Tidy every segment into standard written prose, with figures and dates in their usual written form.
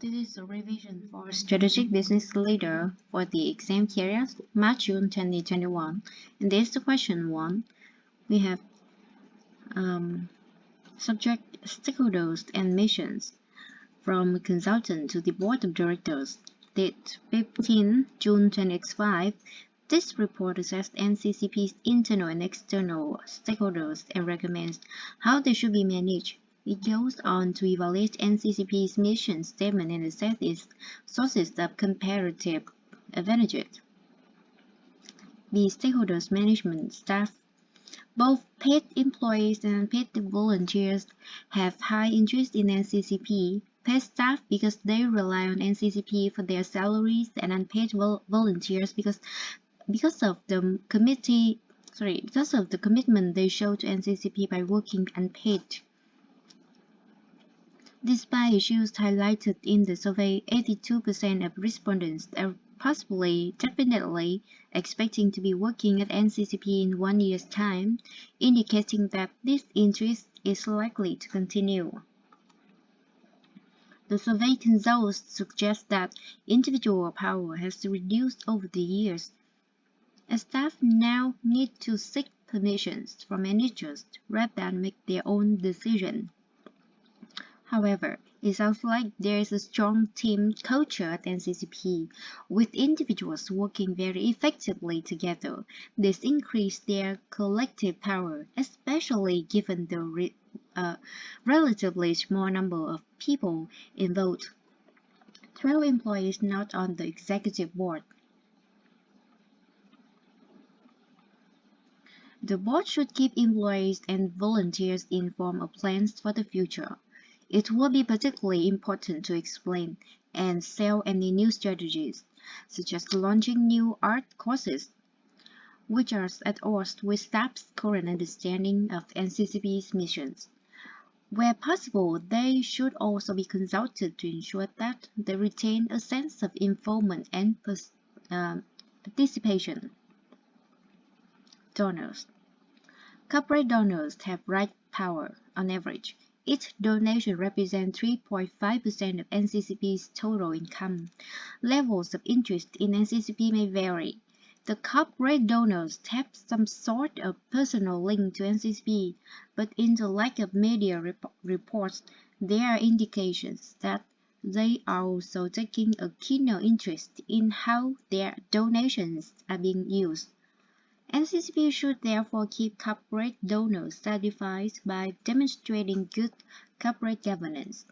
This is a revision for Strategic Business Leader for the exam period March-June 2021. And this is the question 1. We have subject, stakeholders, and missions from consultant to the Board of Directors. Date 15 June 2025. This report assesses NCCP's internal and external stakeholders and recommends how they should be managed. It goes on to evaluate NCCP's mission statement and assess its sources of comparative advantages. The stakeholders management staff, both paid employees and unpaid volunteers, have high interest in NCCP. Paid staff because they rely on NCCP for their salaries, and unpaid volunteers because of the commitment they show to NCCP by working unpaid. Despite issues highlighted in the survey, 82% of respondents are definitely expecting to be working at NCCP in 1 year's time, indicating that this interest is likely to continue. The survey results suggest that individual power has reduced over the years, as staff now need to seek permissions from managers rather than make their own decision. However, it sounds like there is a strong team culture at NCCP, with individuals working very effectively together. This increased their collective power, especially given the relatively small number of people involved. 12 employees not on the executive board. The board should keep employees and volunteers informed of plans for the future. It will be particularly important to explain and sell any new strategies, such as launching new art courses, which are at odds with staff's current understanding of NCCP's missions. Where possible, they should also be consulted to ensure that they retain a sense of involvement and participation. Donors. Corporate donors have right power on average. Each donation represents 3.5% of NCCP's total income. Levels of interest in NCCP may vary. The corporate donors have some sort of personal link to NCCP, but in the lack of media reports, there are indications that they are also taking a keener interest in how their donations are being used. NCCP should therefore keep corporate donors satisfied by demonstrating good corporate governance.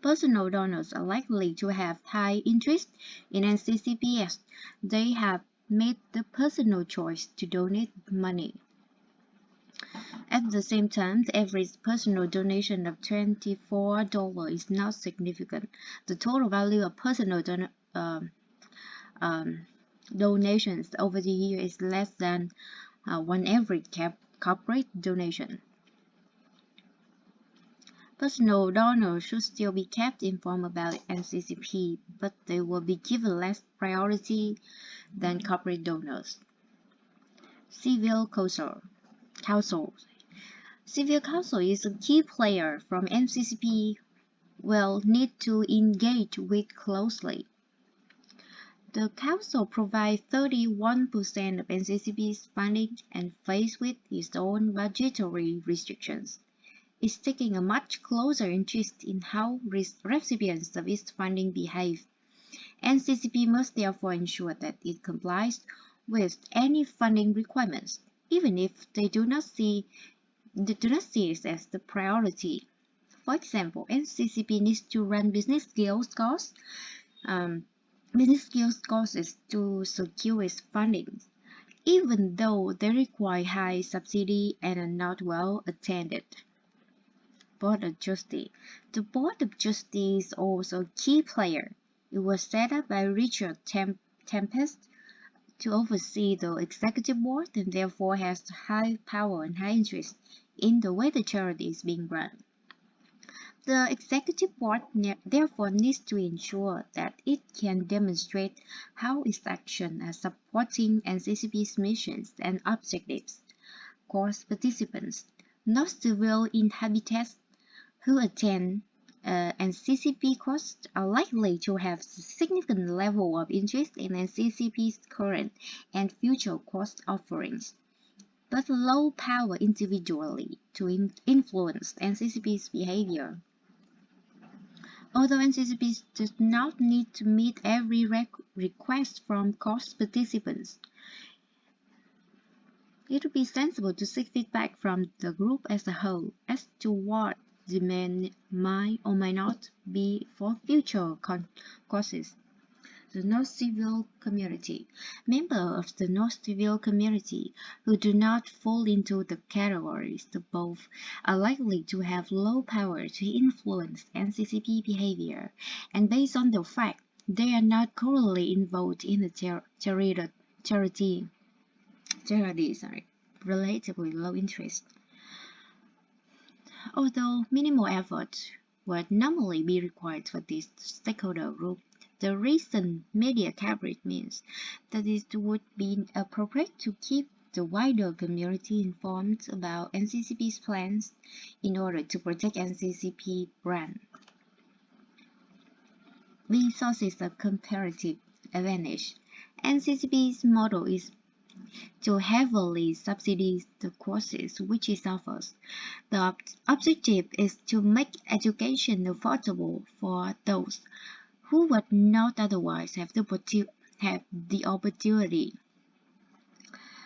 Personal donors are likely to have high interest in NCCP as they have made the personal choice to donate money. At the same time, the average personal donation of $24 is not significant. The total value of personal donations over the year is less than one average corporate donation. Personal donors should still be kept informed about NCCP, but they will be given less priority than corporate donors. Civil Council. Civil Council is a key player from NCCP will need to engage with closely. The Council provides 31% of NCCP's funding and faced with its own budgetary restrictions, is taking a much closer interest in how recipients of its funding behave. NCCP must therefore ensure that it complies with any funding requirements, even if they do not see it as the priority. For example, NCCP needs to run business skills courses to secure its funding, even though they require high subsidy and are not well attended. Board of Trustees. The Board of Trustees is also a key player. It was set up by Richard Tempest to oversee the executive board and therefore has high power and high interest in the way the charity is being run. The executive board therefore needs to ensure that it can demonstrate how its actions are supporting NCCP's missions and objectives. Course participants, not civil inhabitants who attend and CCP costs are likely to have significant level of interest in NCCP's current and future cost offerings, but low power individually to influence NCCP's behavior. Although NCCP does not need to meet every request from cost participants, it would be sensible to seek feedback from the group as a whole as to what demand might or might not be for future courses. The non-civil community. Members of the non-civil community who do not fall into the categories above are likely to have low power to influence NCCP behavior, and based on the fact they are not currently involved in the charity, relatively low interest. Although minimal effort would normally be required for this stakeholder group, the recent media coverage means that it would be appropriate to keep the wider community informed about NCCP's plans in order to protect NCCP brand. Resources of comparative advantage. NCCP's model is to heavily subsidize the courses which it offers. The objective is to make education affordable for those who would not otherwise have the opportunity.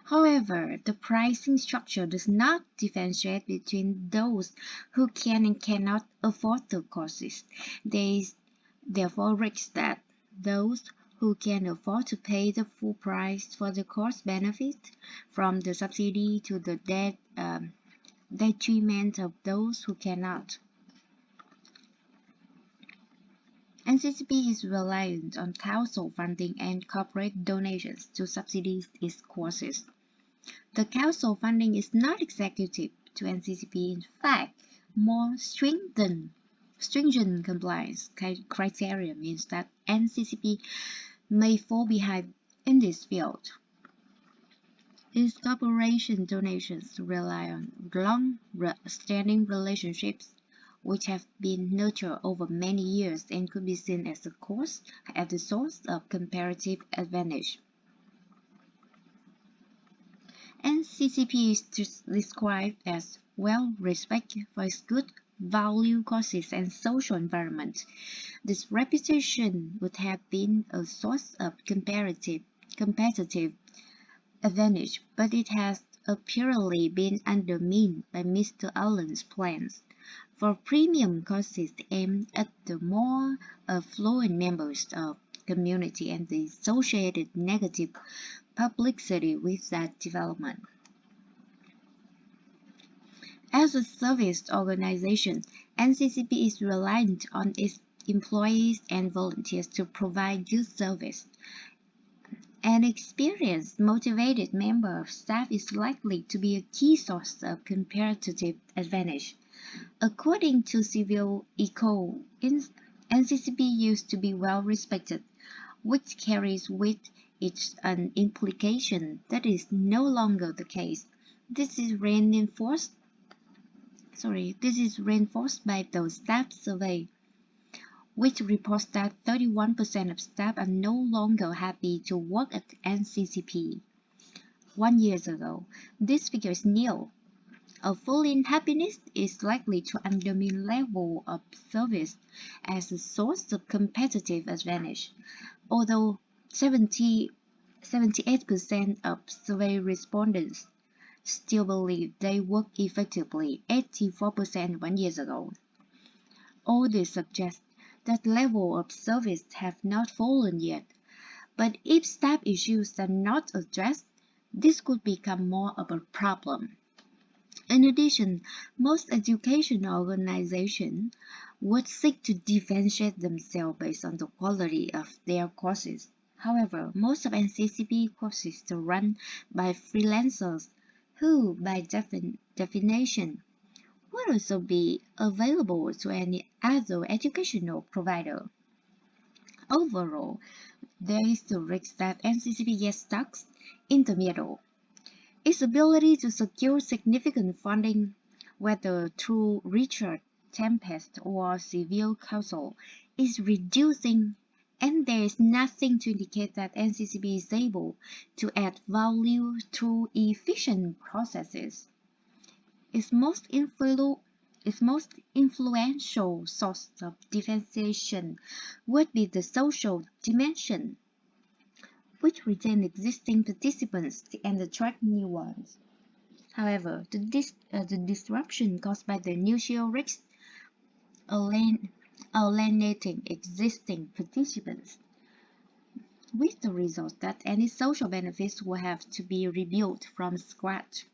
However, the pricing structure does not differentiate between those who can and cannot afford the courses. There is therefore risk that those who can afford to pay the full price for the course benefit from the subsidy to the detriment of those who cannot. NCCP is reliant on council funding and corporate donations to subsidize its courses. The council funding is not executive to NCCP. In fact, more stringent compliance criteria means that NCCP may fall behind in this field. Its corporation donations rely on long-standing relationships which have been nurtured over many years and could be seen as a source of comparative advantage. NCCP is described as well respected for its good value courses and social environment. This reputation would have been a source of competitive advantage, but it has apparently been undermined by Mr. Allen's plans for premium courses aimed at the more affluent members of the community and the associated negative publicity with that development. As a service organization, NCCP is reliant on its employees and volunteers to provide good service. An experienced, motivated member of staff is likely to be a key source of comparative advantage. According to Civil Eco, NCCP used to be well respected, which carries with it an implication that is no longer the case. This is reinforced by the staff survey, which reports that 31% of staff are no longer happy to work at NCCP. 1 year ago, this figure is nil. A fall in happiness is likely to undermine level of service as a source of competitive advantage. Although 78% of survey respondents still believe they work effectively, 84% 1 year ago. All this suggests that level of service have not fallen yet, but if staff issues are not addressed, this could become more of a problem. In addition, most educational organizations would seek to differentiate themselves based on the quality of their courses. However, most of NCCP courses are run by freelancers who, by definition, would also be available to any other educational provider. Overall, there is the risk that NCCP gets stuck in the middle. Its ability to secure significant funding, whether through research tempest or severe causal is reducing, and there is nothing to indicate that NCCP is able to add value through efficient processes. Its most influential source of differentiation would be the social dimension, which retain existing participants and attract new ones. However, the disruption caused by the initial risks alienating existing participants, with the result that any social benefits will have to be rebuilt from scratch.